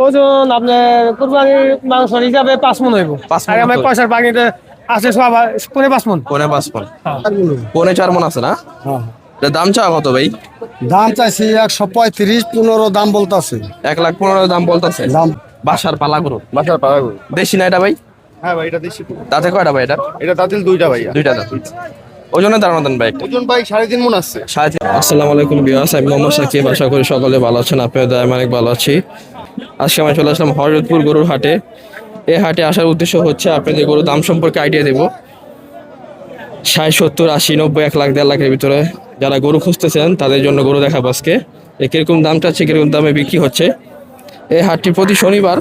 ওজন আপনার কুরবানির মাংস হিসাবে 5 মণ হইব। 5 মণ আর আমার হতো। পয়সার বাকিতে আছে সব পৌনে 5 মণ। পৌনে 5 মণ। হ্যাঁ। পৌনে 4 মণ আছে না? হ্যাঁ। এটার দাম চাওয়া কত ভাই? দাম চাইছি 135, 15 দাম বলতাছে। 1,15,000 দাম বলতেছে। দাম বাসার পালা গরু, বাসার পাড়া গরু। দেশি না এটা ভাই? হ্যাঁ ভাই, এটা দেশি গরু। দাঁতে কয়টা ভাই এটা? এটা দাঁতিল দুইটা ভাইয়া। দুইটা দাঁত। ওজনে ধারণা দেন ভাই একটু। ওজন ভাই 3.5 মণ আছে। আসসালামু আলাইকুম ভিউয়ার্স, আমি মোহাম্মদ সাকিব। আশা করি সকলে ভালো আছেন, আপনাদের আমি অনেক ভালো আছি। আজকে আমি চলে আসলাম হযরতপুর গরুর হাটে। এই হাটে আসার উদ্দেশ্য হচ্ছে আপনাদের গরুর দাম সম্পর্কে আইডিয়া দেব। 60, 70, 80, 90, 1 লাখ, 1.5 লাখের ভিতরে যারা গরু খুঁজতেছেন তাদের জন্য গরু দেখাবো আজকে। কিরকম দাম চাচ্ছে, কিরকম দামে বিক্রি হচ্ছে। এই হাটটি প্রতি শনিবার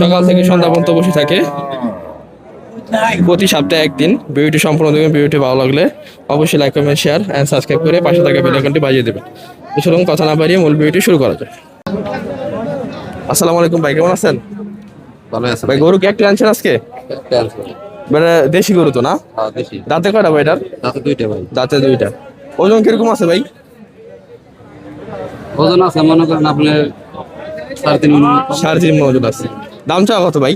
সকাল থেকে সন্ধ্যা পর্যন্ত বসে থাকে, প্রতি সপ্তাহে একদিন। ভিডিওটি সম্পূর্ণ দেখবেন। ভিডিওটি ভালো লাগলে অবশ্যই like, comment, share and subscribe করে পাশে থাকা বেল আইকনটি বাজিয়ে দেবেন। তো চলুন কথা না বাড়িয়ে মূল ভিডিওটি শুরু করা যায়। আসসালামু আলাইকুম ভাই, কেমন আছেন? ভালো আছে ভাই গরু কি একটা আনছেন আজকে? মানে দেশি গরু তো না? হ্যাঁ দেশি। দাঁতে কয়টা ভাই এটার? দাঁতে দুইটা ভাই। দাঁতে দুইটা। ওজন কিরকম আছে ভাই? ওজন আছে মনে করেন আপনার 3.5 মণ। 3.5 মণ ওজন আছে। দাম চাওয়া কত ভাই?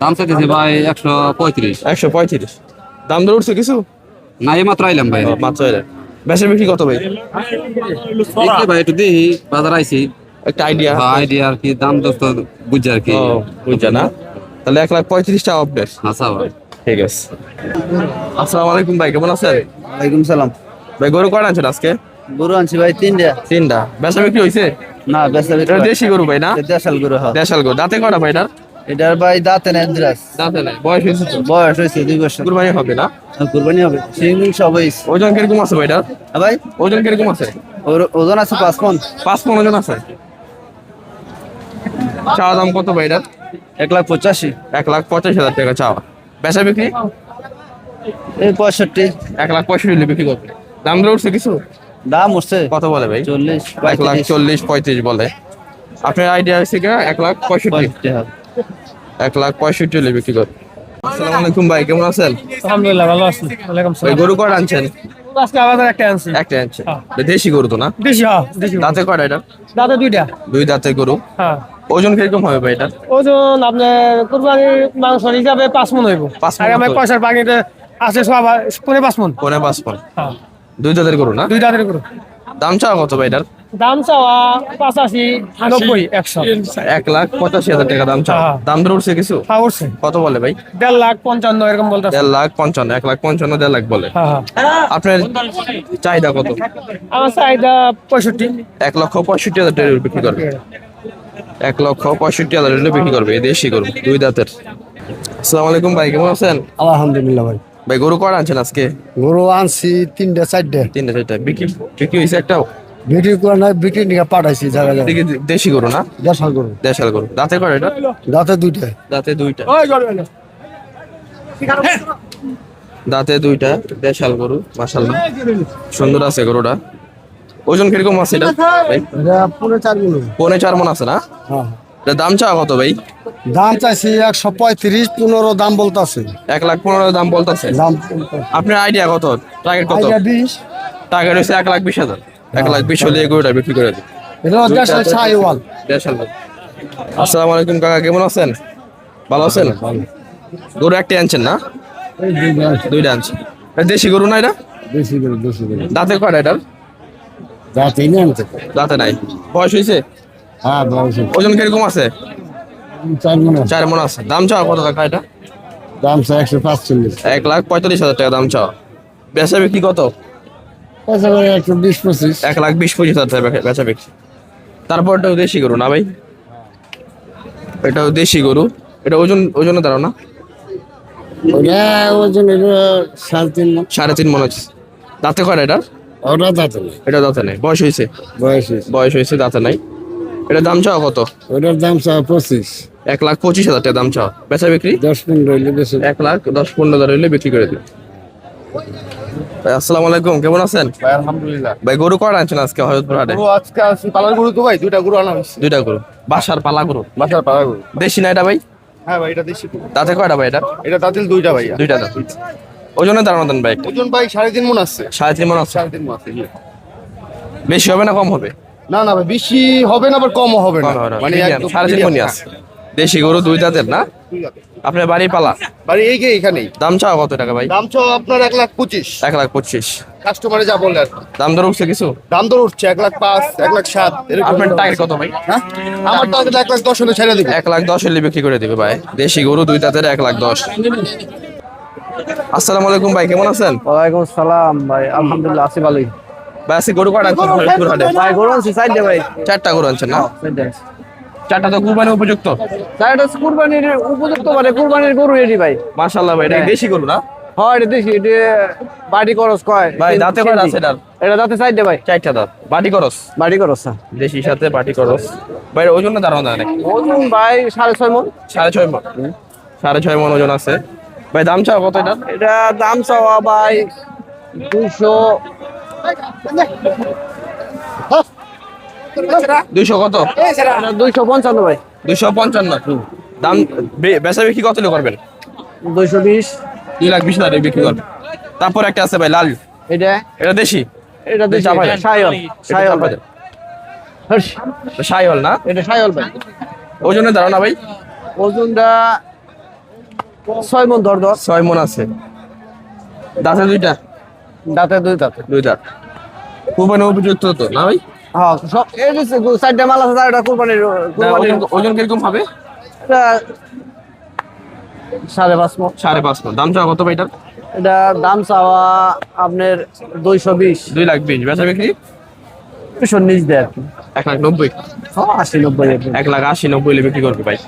দাম চাইতেছে ভাই 135। 135। দাম দর উঠছে কিছু? না এই মাত্র আইলাম ভাই। মাত্র এর বেচা বিক্রি কত ভাই? দেখি ভাই একটু দেখি, বাজার আইছি একটা আইডিয়া। আইডিয়া আর কি, দাম দোস্ত বুঝছে আর কি। ও বুঝছে না? তাহলে 1,35,000 টাকা অফ আচ্ছা ভাই। ঠিক আছে। আসসালামু আলাইকুম ভাই, কেমন আছেন? ওয়ালাইকুম সালাম। ভাই গরু কয়টা আনছেন আজকে? গরু আনছি ভাই 3টা। 3টা। বেচা বিক্রি হয়েছে? না বেচা এটা দেশি গরু ভাই না? দেশাল গরু। হ্যাঁ, দেশাল গরু। দাঁতে কয়টা ভাই এটার? এটার ভাই দাঁতে নেই দিরাস। দাঁতে নাই, বয়স হয়েছে তো? বয়স হয়েছে 2 বছর। কুরবানি হবে না? কুরবানি হবে, সিং সবই। ওজন কিরকম আছে ভাই এটার? ভাই ওজন কিরকম আছে? ওর ওজন আছে 5 মণ। 5 মণ ওজন আছে। চাওয়া দাম কত ভাই এটার? 185। 1,85,000 টাকা চাওয়া। বেচা বিক্রি? এই 65। 1,65,000 বিক্রি করবে। দাম দর উঠছে কিছু? দাম উঠছে কত বলে ভাই? 40, 1,40,000, 35 বলে। আপনার আইডিয়া হচ্ছে কি 1,65,000? 65। 1,65,000 বিক্রি করবে। আসসালামু আলাইকুম ভাই, কেমন আছেন? আলহামদুলিল্লাহ ভালো আছি। ওয়ালাইকুম ভাই সালাম। গরু কয়টা আনছেন? আজকে আমাদের একটা আনছি। একটা আনছেন। এটা দেশি গরু তো না? দেশি, হ্যাঁ দেশি। দাঁতে কয়টা এটা? দাঁতে দুইটা। দুই দাঁতের গরু। হ্যাঁ। ওজন কিরকম হবে ভাই এটা? ওজন আপনার কুরবানির মাংস হিসাবে 5 মণ হইব। 5 মণ আর আমার হতো। পয়সার বাকিতে আছে সব পৌনে 5 মণ। পৌনে 5 মণ। হ্যাঁ। দুই দাঁতের গরু না? দুই দাঁতের গরু। দাম চাওয়া কত ভাই এটার? দাম চাওয়া 85, 90, 100। 1,85,000 টাকা দাম চাওয়া। হ্যাঁ। দাম দর উঠছে কিছু? হ্যাঁ উঠছে। কত বলে ভাই? 1.5 লাখ 55 এরকম বলতেছে। 1,55,000, 1,55,000, 1.5 লাখ বলে। হ্যাঁ হ্যাঁ। আপনার চাহিদা কত? আমার চাহিদা 65। 1,65,000 টাকা বিক্রি করবে। 1,65,000 বিক্রি করবে এই দেশি গরু দুই দাঁতের। আসসালামু আলাইকুম ভাই, কেমন আছেন? আলহামদুলিল্লাহ ভাই। ভাই গরু কয়টা আনছেন আজকে? গরু আনছি 3টা 4টা। 3টা 4টা। বিক্রি বিক্রি হয়েছে একটাও? বিক্রি করে নাই, বিক্রি নিয়ে পাঠাইছি জায়গা জায়গা। দেখি দেশি গরু না? দেশাল গরু। দেশাল গরু। দাঁতে কয়টা এটা? দাঁতে 2টা। দাঁতে দুইটা। ওই গরু এলো। দাঁতে দুইটা দেশাল গরু, মাশাআল্লাহ সুন্দর আছে গরুটা। ওজন কিরকম আছে এটা ভাই? এটা পুরো 4 কিলো। পৌনে 4 মণ আছে না? হ্যাঁ। এটা দাম চাওয়া কত ভাই? দাম চাইছি 135, 15 দাম বলতাছে। 1,15,000 দাম বলতেছে। দাম আপনার আইডিয়া কত? টার্গেট কত? আইডিয়া 20। টার্গেট হচ্ছে 1,20,000। 1,20,000 হলে এই গরুটা বিক্রি করে দিন। এটা দেশাল ছাইওয়াল। দেশাল গরু। আসসালামু আলাইকুম কাকা, কেমন আছেন? ভালো আছেন? গরু একটা আনছেন না? দুইটা আনছেন। এটা দেশি গরু না এটা? বেশি করে বেশি করে। দাঁতে কয়টা এটার? দাঁতে নিয়ে আনতে। দাঁতে নাই। বয়স হয়েছে? হ্যাঁ বয়স ওজন কিরকম আছে? 4 মণ। 4 মণ আছে। দাম চাওয়া কত কাকা এটা? দাম চাই 145। 1,45,000 টাকা দাম চাওয়া। বেচা বিক্রি কত? পয়সা করে 120-25। 1,20,000-25,000 টাকা বেচা বিক্রি। তারপর এটাও দেশি গরু না ভাই? এটাও দেশি গরু। এটা ওজনে দাঁড়াও না? ওটা ওজন হলো 3.5 মণ। 3.5 মণ আছে। দাঁতে কয়টা এটা? ওটা দাঁতে নেই, এটা দাঁতে নাই। বয়স হয়েছে? বয়স হয়েছে। বয়স হয়েছে, দাঁতে নাই। এটার দাম চাওয়া কত? ওটার দাম চাই 25। 1,25,000 টাকা দাম চাওয়া। বেচা বিক্রি? 10-15 হইলে বেশি। 1,10,15,000 হইলে বিক্রি করে দিন। ভাই আসসালামু আলাইকুম, কেমন আছেন? ভাই আলহামদুলিল্লাহ। ভাই গরু কয়টা আনছেন আজকে হযরতপুর হাটে? গরু আজকে আছে পালার গরু তো ভাই, দুইটা গরু আনা হয়েছে। দুইটা গরু। বাসার পালা গরু। বাসার পাড়া গরু। দেশি না এটা ভাই? হ্যাঁ ভাই, এটা দেশি গরু। দাঁতে কয়টা ভাই এটা? এটা দাঁতিল দুইটা ভাইয়া। দুইটা দাঁত। ওজনে দাঁড়ানো দেন ভাই একটু। ওজন ভাই 3.5 মণ আছে। 3.5 মণ আছে। 3.5 মণ আছে। বেশি হবে না কম হবে? না না ভাই বেশি হবে না আবার কমও হবে না মানে একদম সাড়ে তিন মণি আছে। দেশি গরু 2 দাঁতের না? আপনার বাড়ি পালা? বাড়ি এইখানেই। দাম চাও কত টাকা ভাই? দাম চাও আপনার 1,25,000। 1,25,000। কাস্টমারে যা বললে আর কি। দাম দর উঠছে কিছু? দাম দর উঠছে 1,05,000, 1,07,000 এরকম। আপনার টার্গেট কত ভাই? হ্যাঁ আমার তো 1,10,000 হলে ছেড়ে দিব। 1,10,000 হলে বিক্রি করে দিবে ভাই। দেশি গরু 2 দাঁতের 1,10,000। আসসালামু আলাইকুম ভাই, কেমন আছেন? ওয়ালাইকুম সালাম ভাই, আলহামদুলিল্লাহ আছি ভালোই। ভাই আজকে গরু কয়টা আনছেন ফরিদপুর হাটে? ভাই গরু আনছি সাইড ভাই। 4টা গরু আনছেন না? 4টা তো কুরবানি উপযুক্ত। সাইডটা কুরবানির উপযুক্ত মানে কুরবানির গরু এটি ভাই। মাশাআল্লাহ ভাই, এটা কি দেশি গরু না? হয় এটা দেখি এটা বাড়ি খরচ কয় ভাই দাঁতে কয়টা আছে এটার? এটা দাঁতে সাইড ভাই। 4টা দাঁত। বাটি করস? বাড়ি খরচ দেশির সাথে বাটি করস। ভাই ওজন না দাঁড়ানো যায় নাকি? ওজন ভাই 6.5 মণ। 6.5 মণ। 6.5 মণ ওজন আছে। ভাই দাম চাও কত এটা? এটা দাম চাওয়া ভাই 200। 200 কত? এটা 255 ভাই। 255। দাম বেচা বিক্রি কত করবেন? 220। 2,20,000 বিক্রি করবেন। তারপর একটা আছে ভাই লাল। এটা এটা দেশি? এটা দেখি চাপাই। সায়ল সায়ল ভাই। হর্ষ, সাইহল না? এটা সায়ল ভাই। ওজনে ধারণা ভাই? ওজনটা 6 মণ ধর 6 মণ আছে। দাঁতে 2টা? দাঁতে 2 দাঁতে। 2 দাঁত। কুরবানি উপযুক্ত তো না ভাই? হ্যাঁ সব এই যে সাইডটা মাল আছে এটা কুরবানির ওজন কিরকম হবে? এটা 5.5 মণ। 5.5 মণ। দাম চাও কত ভাই এটার? এটা দাম চাওয়া আপনার 220। 2,20,000। বেচা বিক্রি 219 দেয় আর কি। 1,90,000। 80-90 আর কি। 1,80,000 বিক্রি করবে ভাই।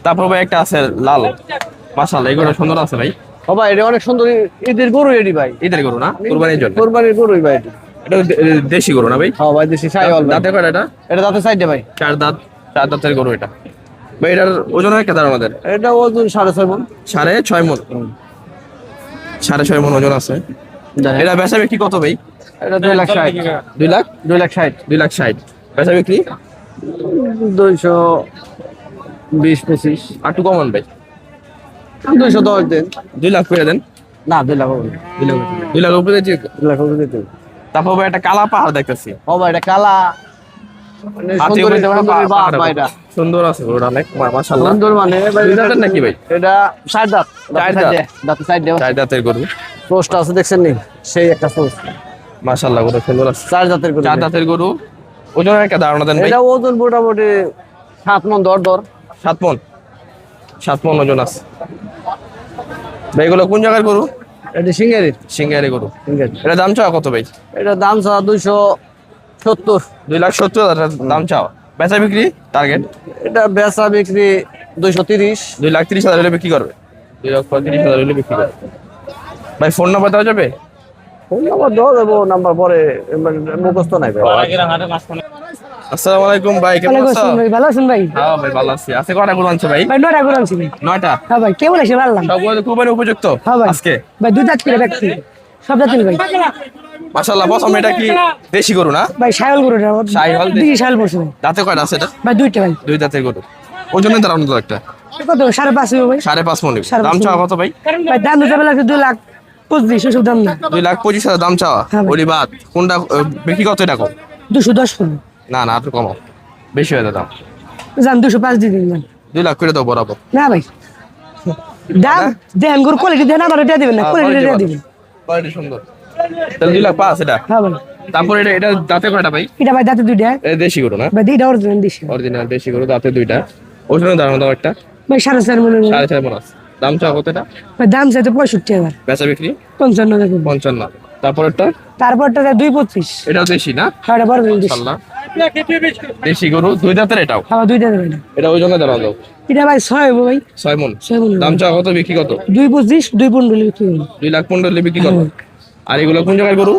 তারপর ভাই একটা আছে লাল। মাশাআল্লাহ এগুলো সুন্দর আছে ভাই। ও ভাই এটা অনেক সুন্দর ঈদের গরু এডি ভাই। ঈদের গরু না? কুরবানির জন্য? কুরবানির গরুই ভাই এটা। এটা দেশি গরু না ভাই? হ্যাঁ ভাই দেশি সাইওয়াল ভাই। দাঁতে কয়টা এটা? এটা দাঁতে সাইডে ভাই। 4 দাঁত। 4 দাঁতের গরু এটা। ভাই এটার ওজন একটা দাঁড় আমাদের? এটা ওজন 6.5 মণ। 6.5 মণ। 6.5 মণ ওজন আছে। এটা বেচা বিক্রি কত ভাই? এটা 2,60,000। 2 লাখ? 2,60,000। 2,60,000। বেচা বিক্রি 220-25। আর একটু কমান ভাই। 210 দেন। 2 লাখ করে দেন। না 2 লাখ হবে না। 2 লাখ উপরে দিয়েছি। 2 লাখ হবে দিতে। তারপর ভাই একটা কালা পাহাড় দেখতেছি। ও ভাই এটা কালা মানে হাতি সুন্দর উপরে যাওয়া সুন্দর বাপ ভাই এটা। সুন্দর আছে গরুটা অনেক মাশাআল্লাহ। সুন্দর মানে ভাই 2 দাঁতের নাকি ভাই? এটা 4 দাঁত। 4 দাঁত। দাঁতে সাইড দেওয়া। 4 দাঁতের গরু। পোস্ট আছে দেখছেন নি? সেই একটা পোস্ট। মাশাআল্লাহ গরু সুন্দর আছে। 4 দাঁতের গরু। 4 দাঁতের গরু। ওজন একটা ধারণা দেন ভাই। এটা ওজন মোটামুটি 7 মণ ধর 7 মণ। 7 মণ ওজন আছে। ভাই এগুলো কোন জায়গার গরু? এটা সিঙ্গারি। সিঙ্গারি গরু। সিঙ্গারি। এটা দাম চাও কত ভাই? এটা দাম চাওয়া 270। 2,70,000 দাম চাও। বেচা বিক্রি টার্গেট? এটা বেচা বিক্রি 230। 2,30,000 হলে বিক্রি করবে। 2,35,000 হলে বিক্রি করবে। ভাই ফোন নাম্বার দেওয়া যাবে? ফোন নাম্বার দেওয়া যাবো, নাম্বার পরে মুখস্থ নাই ভাই। আসসালামু আলাইকুম ভাই, কেমন আছো? ভাই ভালো আছেন ভাই? হ্যাঁ ভাই ভালো আছি। আজকে কয়টা গরু আনছো ভাই? ভাই 9টা গরু আনছি ভাই। 9টা? হ্যাঁ ভাই কেমন আছে বললাম? সবগুলো তো কুরবানি উপযুক্ত হ্যাঁ ভাই আজকে? ভাই 2 দাঁত করে ব্যক্তি সব দাঁত ভাই। মাশাআল্লাহ প্রথম এটা কি দেশি গরু না? ভাই সায়ল গরু এটা। সাইহল দেশি। দিকে সায়ল পড়ছে ভাই। দাঁতে কয়টা আছে এটা? ভাই 2টা ভাই। 2 দাঁতের গরু। ওজনে দাঁড়ানো তো একটা কত 5.5 ভাই। 5.5 মণ। 5.5 দাম চাওয়া কত ভাই? ভাই দাম দিতে বেলা 2,25,000 ওসব দাম না। 2,25,000 দাম চাওয়া। হ্যাঁ ভাই। ওলি বাদ কোনটা বিক্রি কত এটা কম? 210 করুন। না না একটু কমাও, বেশি হয়ে দাম। জান 205 দিয়ে দিন। 2 লাখ করে দাও বরাবর। না ভাই দাম দেন গরু কোয়ালিটি দেন আবার এটা দিবেন না, কোয়ালিটি এটা দিবেন। কোয়ালিটি সুন্দর। তাহলে 2,05,000 এটা। হ্যাঁ ভাই তারপর এটা দাঁতে কয়টা ভাই? এটা ভাই দাঁতে 2টা। এটা দেশি গরু না? ভাই 2টা অরিজিনাল দিছি অরিজিনাল দেশি গরু, দাঁতে 2টা। ওজনে দাঁড়ানো দাও একটা ভাই 4.5 মণ। 4.5 মণ আছে। দাম চাওয়া কত এটা? ভাই দাম চাইতে 65,000। বেচা বিক্রি 55 দেবেন। 55। তারপর একটা তারপরটা 2.25। এটাও দেশি না? হ্যাঁ এটা বড় দিছি। মাশাআল্লাহ দেশি গরু 2 দাঁতের এটাও। হ্যাঁ 2টা দেবেন। এটা ওজনে দাঁড়ানো দাও এটা ভাই 6 হবে ভাই। 6 মণ। 6 মণ। দাম চাওয়া কত, বিক্রি কত? 2.25 2.15 বিক্রি করুন। 2,15,000 বিক্রি করো। আর এগুলো কোন জায়গার গরু?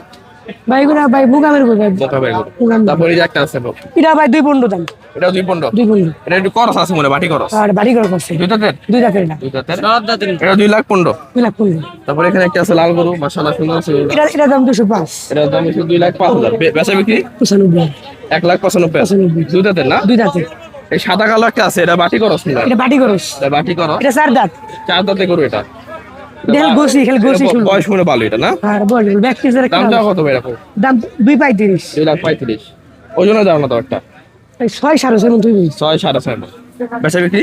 ভাই গুলা ভাই মুগামের গরু ভাই। বোকাবের গরু। মুগাম। তারপর এই যে একটা আছে বাবু, এটা ভাই 2.15 দাম। এটাও 2,15,000। 2.15। এটা একটু করস আছে মনে, বাটি করস। আর বাড়ি ঘর করছে 2 দাঁতের? 2 দাঁতের না। 2 দাঁতের। এটা 2,15,000। 2.15। তারপর এখানে একটা আছে লাল গরু, মাশাআল্লাহ সুন্দর আছে গরুটা। এটা দাম 205। এটার দাম হচ্ছে 2,05,000। বেচা বিক্রি 95। 1,95,000। 2 দাঁতের না? 2 দাঁতের। এই সাদা কালো একটা আছে, এটা বাটি করস না? এটা বাড়ি করস। এটা বাটি করস। এটা 4 দাঁত। 4 দাঁতের গরু এটা। দেখ গোসি খালি গোসি এটা শুরু। বয়স মনে ভালো এটা না? আর বল ব্যক্তি যারা দাম চাও কত ভাই এরকম? দাম 2.35। 2,35,000। ওজনে দাও না তো একটা। এই 6.5 মন তুই 6.5 মণ। বেচা বিক্রি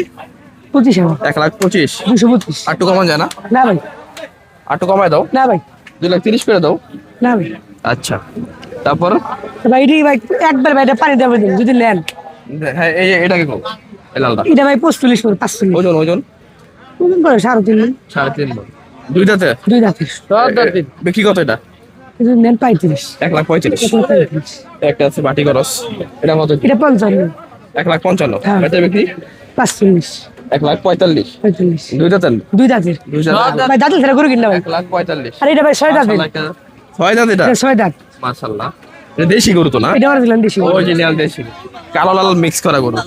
25 1,25,000। 225 আর একটু কমান যায় না? না ভাই আর একটু কমায় দাও, না ভাই 2,30,000 করে দাও। না ভাই আচ্ছা, তারপর ভাই এটি ভাই একবার ভাই এটা পানি দেবে যদি নেন। হ্যাঁ এই এটাকে কো, এই লালটা। এটা ভাই 45 করে 45 ওজন ওজন ওজন করে 3.5 মন 3.5 মণ। দুই দাঁতে দুই দাঁতের বিক্রি কত এটা? কিন্তু নেন 35 1,35,000। একটা আছে বাটি গরস, এটা কত? এটা 55 1,55,000। হ্যাঁ। বেচা বিক্রি 45 1,45,000। 45 দুই দাঁতের দুই দাঁতের দুই দাঁতের ভাই দাঁতের ছেড়ে করে কিনা ভাই 1,45,000। আর এটা ভাই 6 দাঁতের ছয় দাঁত এটা? এটা 6 দাঁত মাশাআল্লাহ, এটা দেশি গরু তো না? এটা আমার দিলাম বেশি অরিজিনাল দেশি, কালো লাল মিক্স করা গরু।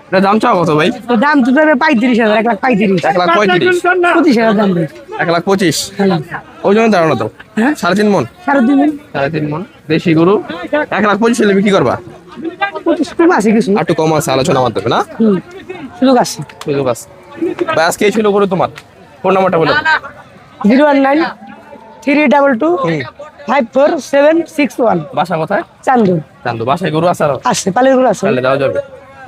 এটা দাম চাও কত ভাই? তো দাম তো যাবে 35,000 1,35,000 1,35,000। 25,000 দাম ভাই 1,25,000। ওজনে দাঁড়ানো তো হ্যাঁ 3.5 মণ। 3.5 3.5 মণ দেশি গরু 1,25,000 হলে বিক্রি করবা? 25 কম আছে কিছু আর একটু কম আছে আলোচনা মাধ্যমে না? সুযোগ আছে সুযোগ আছে ভাই। আজকে এই ছিল গরু তোমার, ফোন নাম্বারটা বলে দাও। 019 322 54761 বাসা কোথায়? চান্দুর চান্দু। বাসায় গরু আছে আরো? আছে পালের গুলো আছে তাহলে দেওয়া যাবে।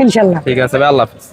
ইনশাল্লাহ ঠিক আছে ভাই, আল্লাহ হাফেজ।